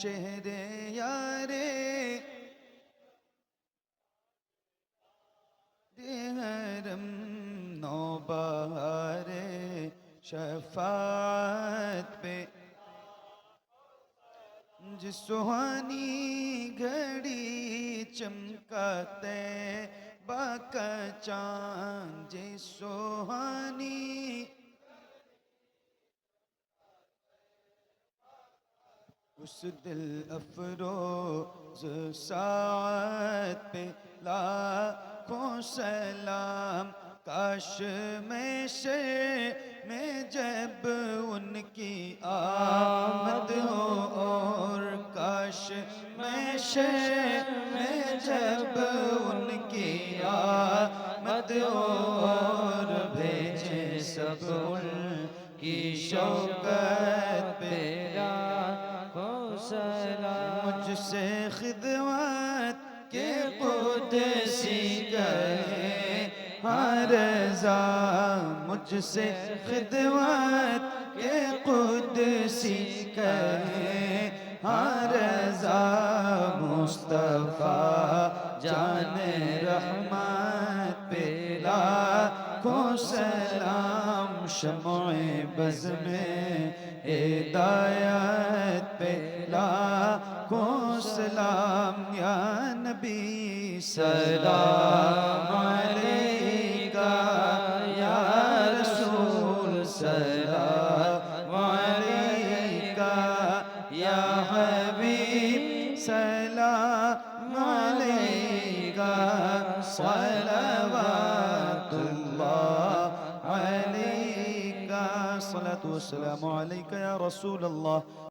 شہر یارے حرم نوبہار شفاعت پہ جس سہانی گھڑی چمکاتے باکا چاند جس سہانی اس دل افروز ساعت پہ لاکھوں سلام کاش میں شہر میں جب ان کی آمد ہو اور کاش میں شہر میں جب ان کی آمد ہو اور بھیجے سب ان کی شوکت پہ مجھ سے خدمت کے قدسی کہے ہاں رضا مجھ سے خدمت کے قدسی کہے ہاں رضا مصطفیٰ جان رحمت پہ لاکھوں سلام شمع بز میں ہدایت پہ لاکھوں سلام یا نبی سلام علیکہ یا رسول سلام علیکہ یا حبیب سلام علیکہ صلوات اللہ علیکہ الصلاة والسلام علیکہ یا رسول اللہ